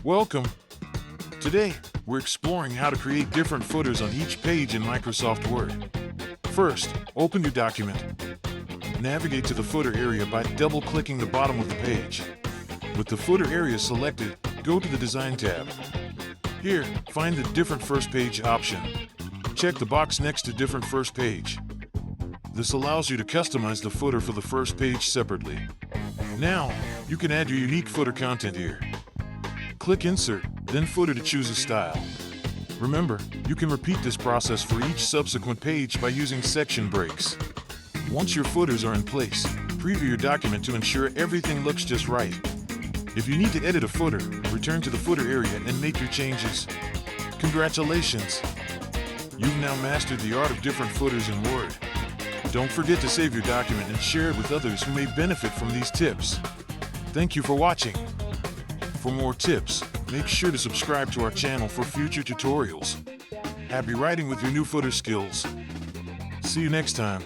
Welcome. Today, we're exploring how to create different footers on each page in Microsoft Word. First, open your document. Navigate to the footer area by double-clicking the bottom of the page. With the footer area selected, go to the Design tab. Here, find the Different First Page option. Check the box next to Different First Page. This allows you to customize the footer for the first page separately. Now, you can add your unique footer content here. Click Insert, then Footer to choose a style. Remember, you can repeat this process for each subsequent page by using section breaks. Once your footers are in place, preview your document to ensure everything looks just right. If you need to edit a footer, return to the footer area and make your changes. Congratulations! You've now mastered the art of different footers in Word. Don't forget to save your document and share it with others who may benefit from these tips. Thank you for watching. For more tips, make sure to subscribe to our channel for future tutorials. Happy writing with your new footer skills. See you next time.